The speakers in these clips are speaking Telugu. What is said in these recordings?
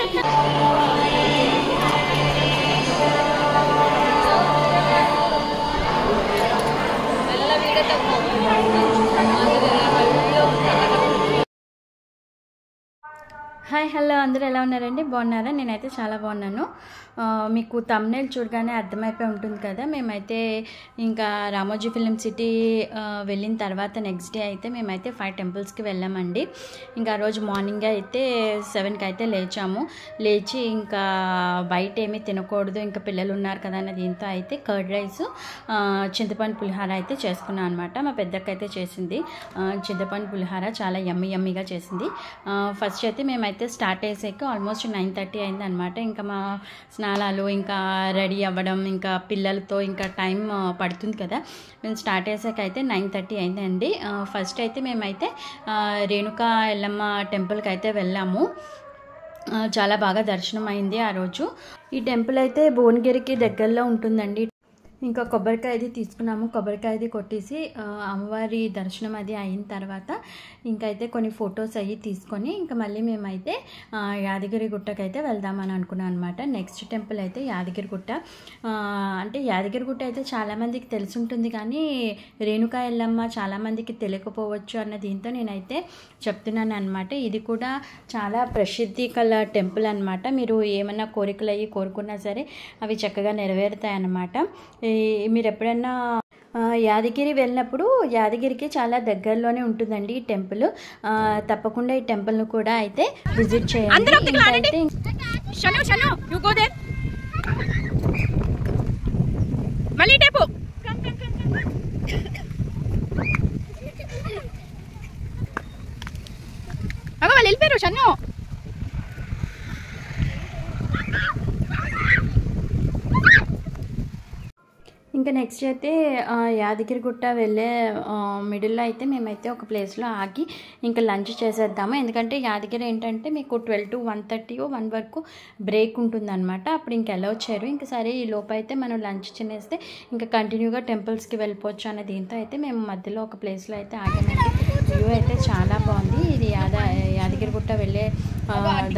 హాయ్ హలో అందరూ ఎలా ఉన్నారండి? బాగున్నారా? నేనైతే చాలా బాగున్నాను. మీకు థంబ్నెయిల్ చూడగానే అర్థమైపోయి ఉంటుంది కదా. మేమైతే ఇంకా రామోజీ ఫిలిం సిటీ వెళ్ళిన తర్వాత నెక్స్ట్ డే అయితే మేమైతే 5 టెంపుల్స్కి వెళ్ళామండి. ఇంకా ఆ రోజు మార్నింగ్ అయితే 7కి అయితే లేచి ఇంకా బయట ఏమీ తినకూడదు, ఇంకా పిల్లలు ఉన్నారు కదా అన్న దీంతో అయితే కర్డ్ రైస్ చింతపండు పులిహార అయితే చేసుకున్నాను అనమాట. మా పెద్దక్క అయితే చేసింది చింతపండు పులిహార, చాలా యమ్మీగా చేసింది. ఫస్ట్ అయితే మేమైతే స్టార్ట్ అయ్యేసరికి ఆల్మోస్ట్ 9:30 అయింది అనమాట. ఇంకా మా స్నానాలు ఇంకా రెడీ అవ్వడం, ఇంకా పిల్లలతో ఇంకా టైం పడుతుంది కదా. మేము స్టార్ట్ అయ్యేసరికి అయితే 9:30 అయిందండి. ఫస్ట్ అయితే మేమైతే రేణుకా ఎల్లమ్మ టెంపుల్కి అయితే వెళ్ళాము. చాలా బాగా దర్శనం అయింది ఆ రోజు. ఈ టెంపుల్ అయితే భువనగిరికి దగ్గరలో ఉంటుందండి. ఇంకా కొబ్బరికాయ అది తీసుకున్నాము. కొబ్బరికాయ అది కొట్టేసి అమ్మవారి దర్శనం అది అయిన తర్వాత ఇంకైతే కొన్ని ఫొటోస్ అవి తీసుకొని ఇంకా మళ్ళీ మేమైతే యాదగిరి గుట్టకైతే వెళ్దామని అనుకున్నాం అనమాట. నెక్స్ట్ టెంపుల్ అయితే యాదగిరి గుట్ట. అంటే యాదగిరి గుట్ట అయితే చాలామందికి తెలిసి ఉంటుంది, కానీ రేణుకా ఎల్లమ్మ చాలామందికి తెలియకపోవచ్చు అన్న దీంతో నేనైతే చెప్తున్నాను అనమాట. ఇది కూడా చాలా ప్రసిద్ధి కల టెంపుల్ అనమాట. మీరు ఏమన్నా కోరికలు అయ్యి కోరుకున్నా సరే అవి చక్కగా నెరవేరుతాయి అన్నమాట. మీరు ఎప్పుడన్నా యాదగిరి వెళ్ళినప్పుడు యాదగిరికి చాలా దగ్గరలోనే ఉంటుందండి ఈ టెంపుల్. తప్పకుండా ఈ టెంపుల్ను కూడా అయితే విజిట్ చేయండి. వెళ్ళిపోయారు షన్ను. ఇంకా నెక్స్ట్ అయితే యాదగిరిగుట్ట వెళ్ళే మిడిల్లో అయితే మేమైతే ఒక ప్లేస్లో ఆగి ఇంకా లంచ్ చేసేద్దాము. ఎందుకంటే యాదగిరి ఏంటంటే మీకు 12 to 1:30 1 వరకు బ్రేక్ ఉంటుందన్నమాట. అప్పుడు ఇంక ఎలా వచ్చారు, ఇంకా సరే ఈ లోపు అయితే మనం లంచ్ తినేస్తే ఇంకా కంటిన్యూగా టెంపుల్స్కి వెళ్ళిపోవచ్చు అనే దీంతో అయితే మేము మధ్యలో ఒక ప్లేస్లో అయితే ఆగామండి. వ్యూ అయితే చాలా బాగుంది. ఇది యాదగిరిగుట్ట వెళ్ళే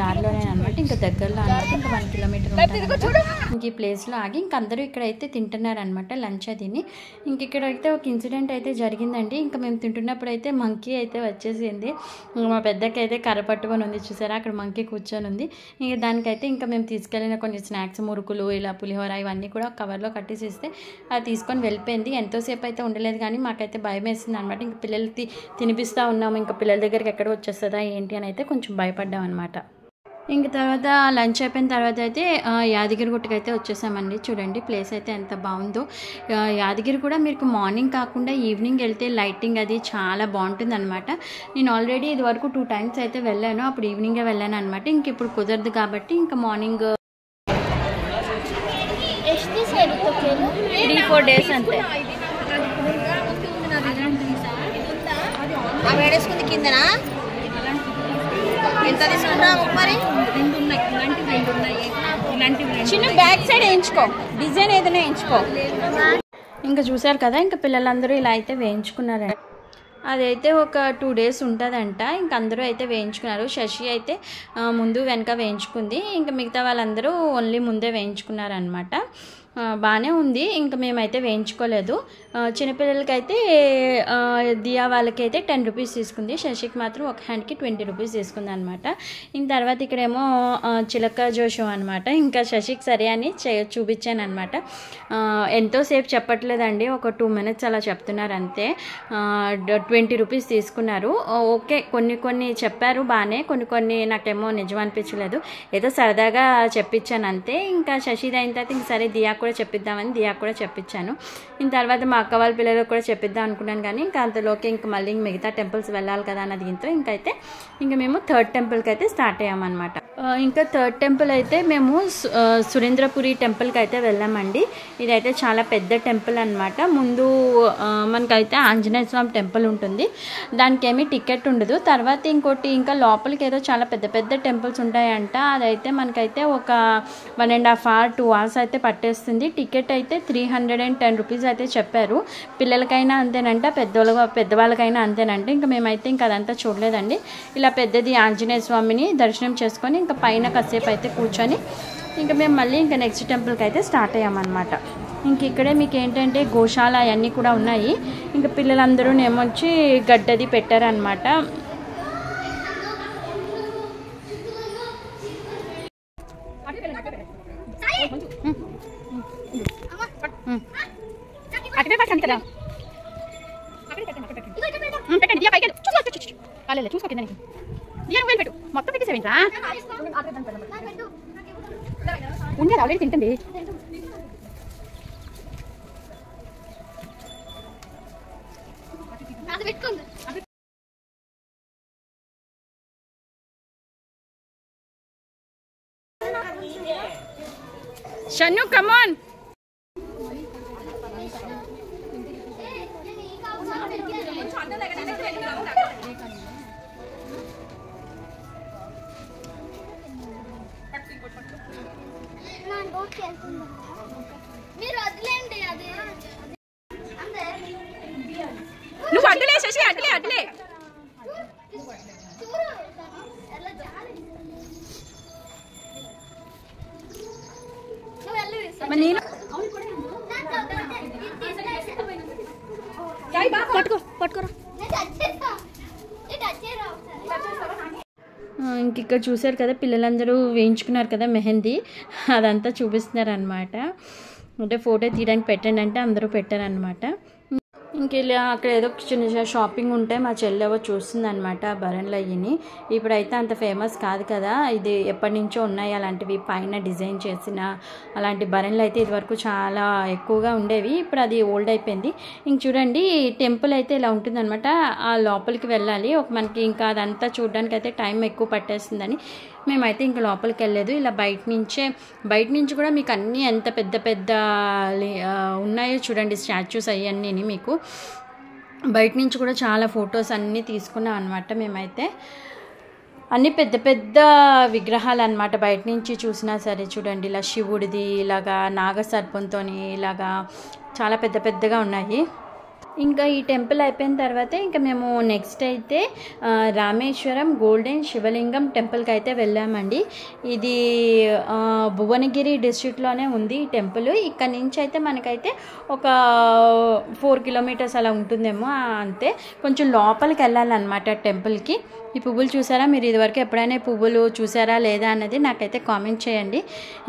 దారిలోనే అనమాట, ఇంకా దగ్గరలో అనమాట. ఇంకా 1 కిలోమీటర్ ఉంటుంది. ఇంక ఈ ప్లేస్లో ఆగి ఇంక అందరూ ఇక్కడైతే తింటున్నారనమాట లంచ్ అదిని. ఇంక ఇక్కడైతే ఒక ఇన్సిడెంట్ అయితే జరిగిందండి. ఇంకా మేము తింటున్నప్పుడు అయితే మంకీ అయితే వచ్చేసింది. మా పెద్దకి అయితే కర్ర పట్టుకొని ఉంది, చూసారా అక్కడ మంకీ కూర్చొని ఉంది. ఇంక దానికైతే ఇంకా మేము తీసుకెళ్ళిన కొన్ని స్నాక్స్, మురుకులు, ఇలా పులిహోర ఇవన్నీ కూడా కవర్లో కట్టేసి ఇస్తే అది తీసుకొని వెళ్ళిపోయింది. ఎంతోసేపు అయితే ఉండలేదు, కానీ మాకైతే భయం వేసింది అనమాట. ఇంక పిల్లలకి తినిపిస్తూ ఉన్నాము, ఇంకా పిల్లల దగ్గరికి ఎక్కడ వచ్చేస్తుందా ఏంటి అని అయితే కొంచెం భయపడ్డాం అనమాట. ఇంక తర్వాత లంచ్ అయిపోయిన తర్వాత అయితే యాదగిరి గుట్టకి అయితే వచ్చేసామండి. చూడండి ప్లేస్ అయితే ఎంత బాగుందో. యాదగిరి కూడా మీకు మార్నింగ్ కాకుండా ఈవినింగ్ వెళ్తే లైటింగ్ అది చాలా బాగుంటుంది అనమాట. నేను ఆల్రెడీ ఇది వరకు 2 times అయితే వెళ్ళాను, అప్పుడు ఈవినింగే వెళ్ళాను అనమాట. ఇంక ఇప్పుడు కుదరదు కాబట్టి ఇంకా మార్నింగ్ 3-4 days అంతే. వేడేసుకుంది కిందనా ఎంత తీసుకున్నావు మరి? చిన్న బ్యాక్ సైడ్ వేయించుకో, డిజైన్ ఏదైనా వేయించుకో. ఇంకా చూసారు కదా, ఇంకా పిల్లలందరూ ఇలా అయితే వేయించుకున్నారండి. అదైతే ఒక 2 days ఉంటుందంట. ఇంక అందరూ అయితే వేయించుకున్నారు. శశి అయితే ముందు వెనక వేయించుకుంది, ఇంకా మిగతా వాళ్ళందరూ ఓన్లీ ముందే వేయించుకున్నారనమాట. బాగానే ఉంది. ఇంకా మేమైతే వేయించుకోలేదు. చిన్నపిల్లలకైతే దియా వాళ్ళకైతే 10 rupees తీసుకుంది. శశికి మాత్రం ఒక హ్యాండ్కి 20 rupees తీసుకుంది అనమాట. ఇంక తర్వాత ఇక్కడేమో చిలక జోషం అనమాట. ఇంకా శశికి సరే అని చూపించాను అనమాట. ఎంతోసేపు చెప్పట్లేదండి, ఒక 2 minutes అలా చెప్తున్నారు అంతే. 20 rupees తీసుకున్నారు. ఓకే, కొన్ని చెప్పారు బాగానే, కొన్ని నాకేమో నిజం అనిపించలేదు. ఏదో సరదాగా చెప్పించాను అంతే. ఇంకా శశిది అయిన తర్వాత ఇంక సరే దియా కూడా చెప్పిద్దామని దియా కూడా చెప్పించాను. ఇంక తర్వాత మా అక్క వాళ్ళ పిల్లలకు కూడా చెప్పిద్దాం అనుకున్నాను, కానీ ఇంకా అంతలోకి ఇంకా మళ్ళీ మిగతా టెంపుల్స్ వెళ్ళాలి కదా అన్న దీంతో ఇంకైతే ఇంకా మేము 3rd టెంపుల్కి అయితే స్టార్ట్ అయ్యామన్నమాట. ఇంకా 3rd టెంపుల్ అయితే మేము సురేంద్రపురి టెంపుల్కి అయితే వెళ్ళామండి. ఇదైతే చాలా పెద్ద టెంపుల్ అనమాట. ముందు మనకైతే ఆంజనేయ స్వామి టెంపుల్ ఉంటుంది, దానికి ఏమీ టికెట్ ఉండదు. తర్వాత ఇంకోటి ఇంకా లోపలికి ఏదో చాలా పెద్ద టెంపుల్స్ ఉంటాయంట. అదైతే మనకైతే ఒక 1.5 hours 2 hours అయితే పట్టేస్తుంది. టికెట్ అయితే 310 rupees అయితే చెప్పారు. పిల్లలకైనా అంతేనంట, పెద్దవాళ్ళకైనా అంతేనంట. ఇంకా మేమైతే ఇంకా అదంతా చూడలేదండి. ఇలా పెద్దది ఆంజనేయ స్వామిని దర్శనం చేసుకొని ఇంకా పైన కాసేపు అయితే కూర్చొని ఇంకా మేము మళ్ళీ ఇంకా నెక్స్ట్ టెంపుల్కి అయితే స్టార్ట్ అయ్యామన్నమాట. ఇంక ఇక్కడే మీకు ఏంటంటే గోశాల అవన్నీ కూడా ఉన్నాయి. ఇంకా పిల్లలందరూ ఏమొచ్చి గడ్డది పెట్టారనమాట. మొత్తం పెట్టేసేవేంట్రా ఉండేది ఆల్రెడీ తింటుంది. Shannu come on. నువ్వు అడ్డులే శశి, అడ్డులే అడ్డులే. ఇంక ఇక్కడ చూసారు కదా పిల్లలందరూ వేయించుకున్నారు కదా మెహందీ, అదంతా చూపిస్తున్నారు అనమాట. అంటే ఫోటో తీయడానికి పెట్టండి అంటే అందరూ పెట్టారనమాట. ఇంక ఇలా అక్కడ ఏదో చిన్న షాపింగ్ ఉంటే మా చెల్లెవో చూస్తుందనమాట బరన్లు అయ్యిని. ఇప్పుడైతే అంత ఫేమస్ కాదు కదా, ఇది ఎప్పటి నుంచో ఉన్నాయి అలాంటివి పైన డిజైన్ చేసిన అలాంటి బరన్లు అయితే ఇదివరకు చాలా ఎక్కువగా ఉండేవి. ఇప్పుడు అది ఓల్డ్ అయిపోయింది. ఇంక చూడండి టెంపుల్ అయితే ఇలా ఉంటుందన్నమాట. ఆ లోపలికి వెళ్ళాలి. మనకి ఇంకా అదంతా చూడడానికి అయితే టైం ఎక్కువ పట్టేస్తుందని మేమైతే ఇంకా లోపలికి వెళ్ళలేదు. ఇలా బయట నుంచి కూడా మీకు అన్నీ ఎంత పెద్ద పెద్ద ఉన్నాయో చూడండి స్టాచ్యూస్ అవన్నీ. మీకు బయట నుంచి కూడా చాలా ఫొటోస్ అన్నీ తీసుకున్నాం అనమాట. మేమైతే అన్నీ పెద్ద పెద్ద విగ్రహాలు అనమాట. బయట నుంచి చూసినా సరే చూడండి ఇలా శివుడిది, ఇలాగా నాగసర్పంతో ఇలాగా చాలా పెద్ద పెద్దగా ఉన్నాయి. ఇంకా ఈ టెంపుల్ అయిపోయిన తర్వాత ఇంకా మేము నెక్స్ట్ అయితే రామేశ్వరం గోల్డెన్ శివలింగం టెంపుల్కి అయితే వెళ్ళామండి. ఇది భువనగిరి డిస్ట్రిక్ట్లోనే ఉంది ఈ టెంపుల్. ఇక్కడ నుంచి అయితే మనకైతే ఒక 4 కిలోమీటర్స్ అలా ఉంటుందేమో అంతే. కొంచెం లోపలికి వెళ్ళాలన్నమాట టెంపుల్కి. ఈ పువ్వులు చూసారా మీరు? ఇదివరకు ఎప్పుడైనా పువ్వులు చూసారా లేదా అన్నది నాకైతే కామెంట్ చేయండి.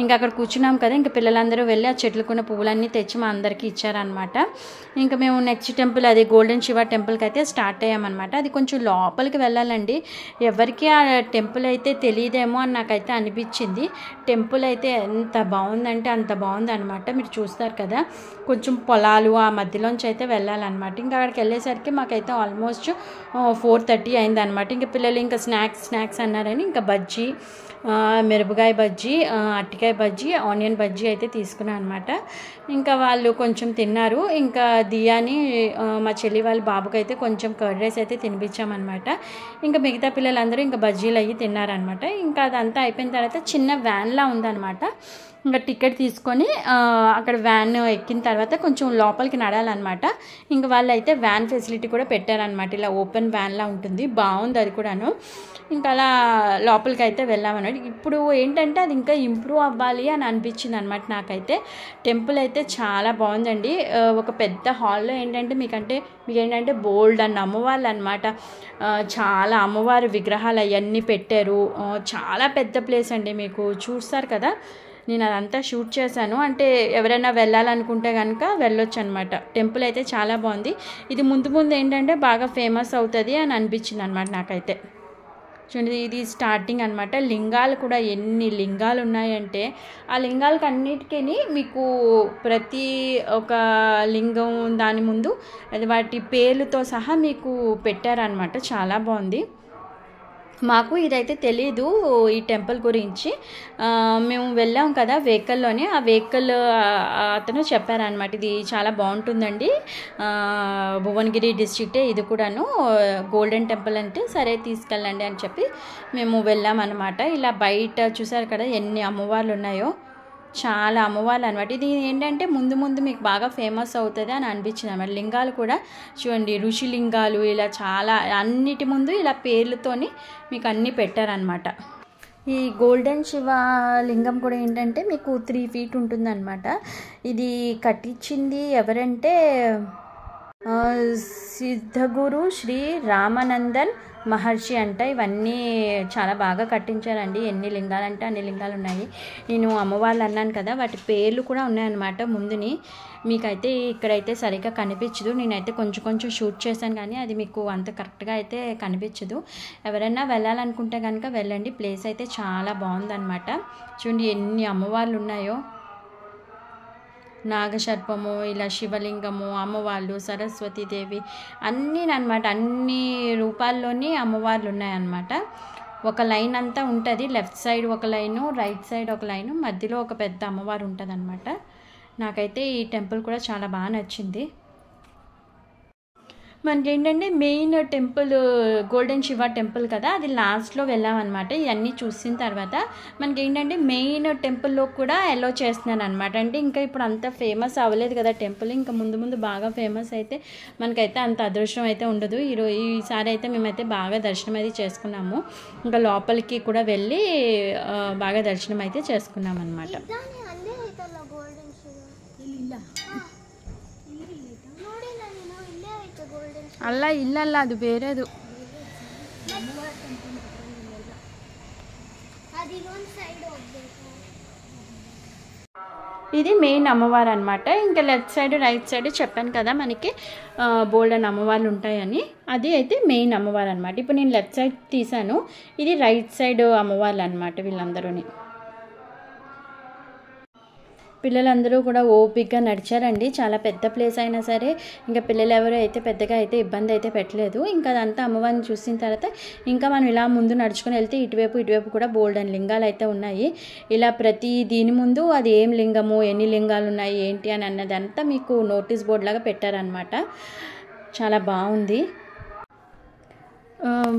ఇంకా అక్కడ కూర్చున్నాం కదా, ఇంకా పిల్లలందరూ వెళ్ళి ఆ చెట్లుకున్న పువ్వులన్నీ తెచ్చి మా అందరికీ ఇచ్చారనమాట. ఇంకా మేము నెక్స్ట్ టెంపుల్ అది గోల్డెన్ శివ టెంపుల్కి అయితే స్టార్ట్ అయ్యామన్నమాట. అది కొంచెం లోపలికి వెళ్ళాలండి. ఎవరికి ఆ టెంపుల్ అయితే తెలియదేమో అని నాకైతే అనిపించింది. టెంపుల్ అయితే ఎంత బాగుందంటే అంత బాగుంది అనమాట. మీరు చూస్తారు కదా, కొంచెం పొలాలు ఆ మధ్యలోంచి అయితే వెళ్ళాలన్నమాట. ఇంకా అక్కడికి వెళ్ళేసరికి మాకైతే ఆల్మోస్ట్ 4:30 అయిందనమాట. ఇంకా పిల్లలు ఇంకా స్నాక్స్ అన్నారని ఇంకా బజ్జీ, మిరపకాయ బజ్జీ, అరటికాయ బజ్జీ, ఆనియన్ బజ్జీ అయితే తీసుకున్నాను అనమాట. ఇంకా వాళ్ళు కొంచెం తిన్నారు. ఇంకా దియాని మా చెల్లి వాళ్ళ బాబుకి అయితే కొంచెం కర్డ్ రైస్ అయితే తినిపించామన్నమాట. ఇంకా మిగతా పిల్లలందరూ ఇంకా బజ్జీలు అయ్యి తిన్నారనమాట. ఇంకా అదంతా అయిపోయిన తర్వాత చిన్న వ్యాన్లా ఉందన్నమాట. ఇంకా టికెట్ తీసుకొని అక్కడ వ్యాన్ ఎక్కిన తర్వాత కొంచెం లోపలికి నడాలన్నమాట. ఇంకా వాళ్ళు అయితే వ్యాన్ ఫెసిలిటీ కూడా పెట్టారనమాట. ఇలా ఓపెన్ వ్యాన్లా ఉంటుంది, బాగుంది అది కూడాను. ఇంకా అలా లోపలికి అయితే వెళ్ళామన్నమాట. ఇప్పుడు ఏంటంటే అది ఇంకా ఇంప్రూవ్ అవ్వాలి అని అనిపించింది అనమాట నాకైతే. టెంపుల్ అయితే చాలా బాగుందండి. ఒక పెద్ద హాల్లో ఏంటంటే మీకేంటంటే బోల్డ్ అన్న అమ్మవాళ్ళు అనమాట. చాలా అమ్మవారి విగ్రహాలు అవన్నీ పెట్టారు. చాలా పెద్ద ప్లేస్ అండి. మీకు చూస్తారు కదా, నేను అదంతా షూట్ చేశాను. అంటే ఎవరైనా వెళ్ళాలనుకుంటే కనుక వెళ్ళొచ్చు అనమాట. టెంపుల్ అయితే చాలా బాగుంది. ఇది ముందు ఏంటంటే బాగా ఫేమస్ అవుతుంది అని అనిపించింది అనమాట నాకైతే. చూడండి ఇది స్టార్టింగ్ అనమాట. లింగాలు కూడా ఎన్ని లింగాలు ఉన్నాయంటే ఆ లింగాలకు అన్నిటికీ మీకు ప్రతి ఒక లింగం దాని ముందు అది వాటి పేర్లతో సహా మీకు పెట్టారనమాట. చాలా బాగుంది. మాకు ఇదైతే తెలీదు ఈ టెంపుల్ గురించి. మేము వెళ్ళాం కదా వెహికల్లోనే, ఆ వెహికల్ అతను చెప్పారనమాట ఇది చాలా బాగుంటుందండి, భువనగిరి డిస్ట్రిక్టే ఇది కూడాను, గోల్డెన్ టెంపుల్ అంటే సరే తీసుకెళ్ళండి అని చెప్పి మేము వెళ్ళామన్నమాట. ఇలా బయట చూసారు కదా ఎన్ని అమ్మవార్లు ఉన్నాయో, చాలా అమ్మవార్లు అనమాట. ఇది ఏంటంటే ముందు మీకు బాగా ఫేమస్ అవుతుంది అని అనిపించింది అనమాట. లింగాలు కూడా చూడండి, ఋషిలింగాలు ఇలా చాలా అన్నిటి ముందు ఇలా పేర్లతోని మీకు అన్నీ పెట్టారనమాట. ఈ గోల్డెన్ శివ లింగం కూడా ఏంటంటే మీకు 3 feet ఉంటుందన్నమాట. ఇది కట్టించింది ఎవరంటే సిద్ధగురు శ్రీ రామానందన్ మహర్షి అంట. ఇవన్నీ చాలా బాగా కట్టించారండి. ఎన్ని లింగాలు అంటే అన్ని లింగాలు ఉన్నాయి. నేను అమ్మవాళ్ళు అన్నాను కదా, వాటి పేర్లు కూడా ఉన్నాయన్నమాట ముందుని. మీకైతే ఇక్కడైతే సరిగ్గా కనిపించదు. నేనైతే కొంచెం కొంచెం షూట్ చేశాను కానీ అది మీకు అంత కరెక్ట్గా అయితే కనిపించదు. ఎవరైనా వెళ్ళాలనుకుంటే కనుక వెళ్ళండి. ప్లేస్ అయితే చాలా బాగుందన్నమాట. చూడండి ఎన్ని అమ్మవార్లు ఉన్నాయో. నాగసర్పము, ఇలా శివలింగము, అమ్మవాళ్ళు, సరస్వతీదేవి అన్నీ అనమాట. అన్ని రూపాల్లోని అమ్మవార్లు ఉన్నాయన్నమాట. ఒక లైన్ అంతా ఉంటుంది. లెఫ్ట్ సైడ్ ఒక లైను, రైట్ సైడ్ ఒక లైను, మధ్యలో ఒక పెద్ద అమ్మవారు ఉంటుంది అనమాట. నాకైతే ఈ టెంపుల్ కూడా చాలా బాగా నచ్చింది. మనకి ఏంటంటే main temple golden Shiva temple కదా, అది లాస్ట్లో వెళ్ళామన్నమాట. ఇవన్నీ చూసిన తర్వాత మనకి ఏంటంటే మెయిన్ టెంపుల్లో కూడా అలో చేస్తున్నాను అనమాట. అంటే ఇంకా ఇప్పుడు అంత ఫేమస్ అవ్వలేదు కదా టెంపుల్. ఇంకా ముందు ముందు బాగా ఫేమస్ అయితే మనకైతే అంత అదృష్టం అయితే ఉండదు. ఈసారి అయితే మేమైతే బాగా దర్శనం అయితే చేసుకున్నాము. ఇంకా లోపలికి కూడా వెళ్ళి బాగా దర్శనం అయితే చేసుకున్నాం అనమాట. ಅಲ್ಲ ಇಲ್ಲಲ್ಲ ಅದು ಬೇರೆದು. ఇది మెయిన్ అమ్మవారు అనమాట. ఇంకా లెఫ్ట్ సైడ్ రైట్ సైడ్ చెప్పాను కదా మనకి బోల్డెన్ అమ్మవార్లు ఉంటాయని. అది అయితే మెయిన్ అమ్మవారు అనమాట. ఇప్పుడు నేను లెఫ్ట్ సైడ్ తీసాను, ఇది రైట్ సైడ్ అమ్మవార్లు అనమాట వీళ్ళందరూని. పిల్లలందరూ కూడా ఓపిక్గా నడిచారండి. చాలా పెద్ద ప్లేస్ అయినా సరే ఇంకా పిల్లలు ఎవరు అయితే పెద్దగా అయితే ఇబ్బంది అయితే పెట్టలేదు. ఇంకా అదంతా అమ్మవారిని చూసిన తర్వాత ఇంకా మనం ఇలా ముందు నడుచుకొని వెళ్తే ఇటువైపు కూడా బోల్డెన్ లింగాలు అయితే ఉన్నాయి. ఇలా ప్రతి దీని ముందు అది ఏం లింగము, ఎన్ని లింగాలు ఉన్నాయి ఏంటి అని అన్నదంతా మీకు నోటీస్ బోర్డు లాగా పెట్టారనమాట. చాలా బాగుంది.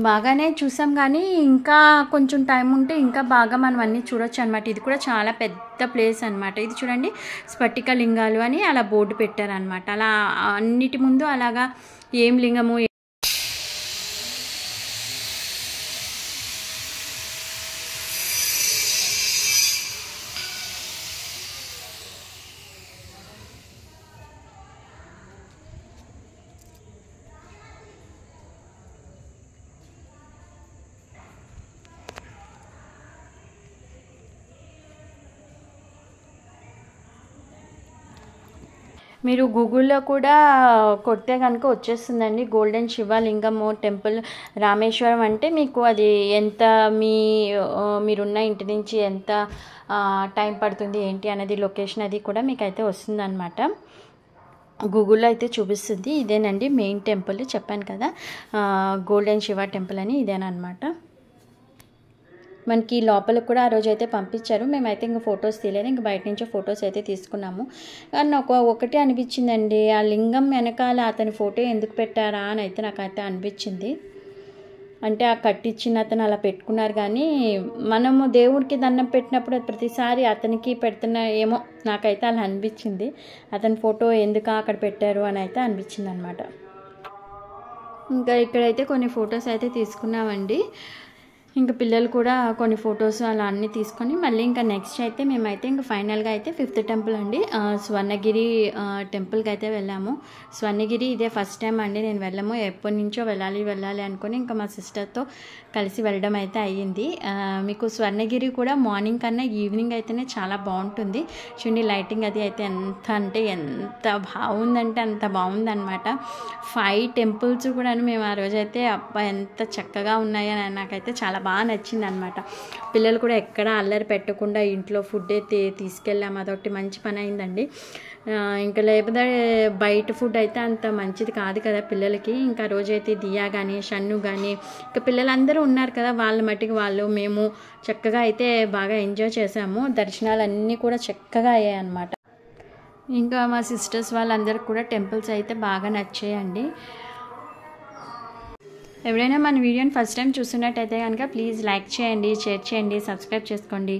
బాగానే చూసాం కానీ ఇంకా కొంచెం టైం ఉంటే ఇంకా బాగా మనం అన్నీ చూడొచ్చు అనమాట. ఇది కూడా చాలా పెద్ద ప్లేస్ అనమాట. ఇది చూడండి స్ఫటిక లింగాలు అని అలా బోర్డు పెట్టారనమాట. అలా అన్నిటి ముందు అలాగా ఏం లింగము మీరు గూగుల్లో కూడా కొడితే కనుక వచ్చేస్తుందండి. గోల్డెన్ శివలింగము టెంపుల్ రామేశ్వరం అంటే మీకు అది ఎంత మీరున్న ఇంటి నుంచి ఎంత టైం పడుతుంది ఏంటి అనేది లొకేషన్ అది కూడా మీకు అయితే వస్తుందన్నమాట. గూగుల్లో అయితే చూపిస్తుంది. ఇదేనండి మెయిన్ టెంపుల్ చెప్పాను కదా గోల్డెన్ శివ టెంపుల్ అని, ఇదేనమాట. మనకి లోపలికి కూడా ఆ రోజు అయితే పంపించారు. మేమైతే ఇంకా ఫొటోస్ తీయలేదు, ఇంకా బయట నుంచే ఫొటోస్ అయితే తీసుకున్నాము. కానీ నాకు ఒకటే అనిపించిందండి, ఆ లింగం వెనకాల అతని ఫోటో ఎందుకు పెట్టారా అని అయితే నాకైతే అనిపించింది. అంటే ఆ కట్టించిన అతను అలా పెట్టుకున్నారు కానీ మనము దేవుడికి దండం పెట్టినప్పుడు ప్రతిసారి అతనికి పెడుతున్న ఏమో నాకైతే అలా అనిపించింది. అతని ఫోటో ఎందుకు అక్కడ పెట్టారు అని అయితే అనిపించింది అనమాట. ఇంకా ఇక్కడైతే కొన్ని ఫొటోస్ అయితే తీసుకున్నామండి. ఇంకా పిల్లలు కూడా కొన్ని ఫొటోస్ అలా అన్నీ తీసుకొని మళ్ళీ ఇంకా నెక్స్ట్ అయితే మేమైతే ఇంకా ఫైనల్గా అయితే 5th టెంపుల్ అండి స్వర్ణగిరి టెంపుల్కి అయితే వెళ్ళాము. స్వర్ణగిరి ఇదే ఫస్ట్ టైం అండి నేను వెళ్ళాము. ఎప్పటి నుంచో వెళ్ళాలి అనుకొని ఇంకా మా సిస్టర్తో కలిసి వెళ్ళడం అయితే అయ్యింది. మీకు స్వర్ణగిరి కూడా మార్నింగ్ కన్నా ఈవినింగ్ అయితేనే చాలా బాగుంటుంది. చూడండి లైటింగ్ అది అయితే ఎంత బాగుందంటే అంత బాగుందన్నమాట. 5 టెంపుల్స్ కూడా మేము ఆ రోజైతే అబ్బా ఎంత చక్కగా ఉన్నాయని నాకైతే చాలా బాగా నచ్చింది అనమాట. పిల్లలు కూడా ఎక్కడ అల్లరి పెట్టకుండా ఇంట్లో ఫుడ్ అయితే తీసుకెళ్ళాము. అదొకటి మంచి పని అయిందండి. ఇంకా లేకపోతే బయట ఫుడ్ అయితే అంత మంచిది కాదు కదా పిల్లలకి. ఇంకా రోజైతే దియా కానీ షన్ను కానీ ఇంకా పిల్లలందరూ ఉన్నారు కదా, వాళ్ళ మట్టికి వాళ్ళు మేము చక్కగా అయితే బాగా ఎంజాయ్ చేసాము. దర్శనాలు కూడా చక్కగా అయ్యాయి అన్నమాట. ఇంకా మా సిస్టర్స్ వాళ్ళందరికీ కూడా టెంపుల్స్ అయితే బాగా నచ్చాయండి. ఎవరైనా మన వీడియోని ఫస్ట్ టైం చూస్తున్నట్టయితే కనుక ప్లీజ్ లైక్ చేయండి, షేర్ చేయండి, సబ్స్క్రైబ్ చేసుకోండి.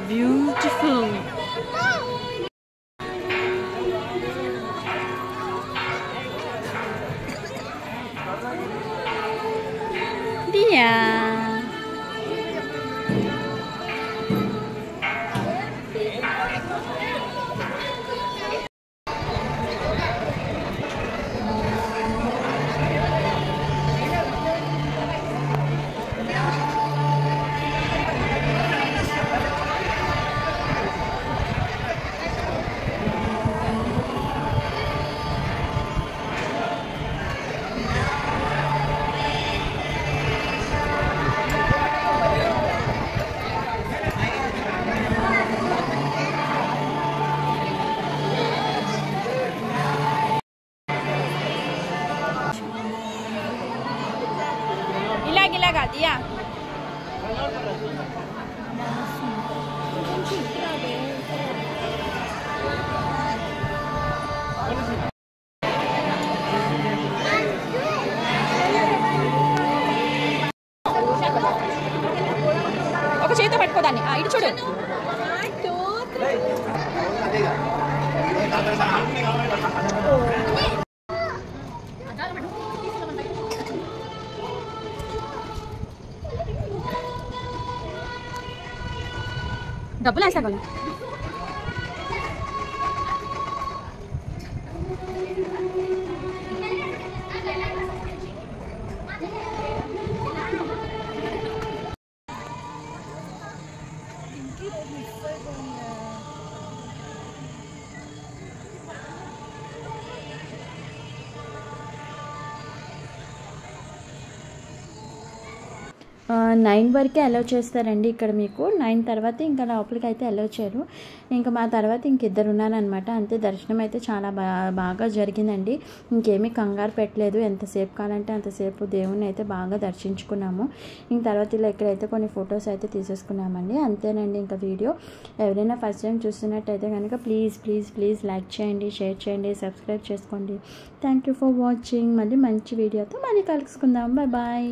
బ్యూటిఫుల్. ఒక చేతితో పట్టుకోదాన్ని ఇటు చూడు. డబ్బులు వేస్తా కదా. నైన్ వరకే అలౌ చేస్తారండి ఇక్కడ మీకు. 9 తర్వాత ఇంకా లోపలికి అయితే అలౌ చేయరు. ఇంకా మా తర్వాత ఇంకిద్దరు ఉన్నారనమాట. అంతే. దర్శనం అయితే చాలా బాగా జరిగిందండి. ఇంకేమీ కంగారు పెట్టలేదు. ఎంతసేపు కావాలంటే అంతసేపు దేవుణ్ణి అయితే బాగా దర్శించుకున్నాము. ఇంక తర్వాత ఇలా ఇక్కడైతే కొన్ని ఫొటోస్ అయితే తీసేసుకున్నామండి. అంతేనండి ఇంకా వీడియో. ఎవరైనా ఫస్ట్ టైం చూస్తున్నట్టయితే కనుక ప్లీజ్ లైక్ చేయండి, షేర్ చేయండి, సబ్స్క్రైబ్ చేసుకోండి. Thank you for watching. మళ్ళీ మంచి వీడియోతో మళ్ళీ కలుసుకుందాం. బాయ్.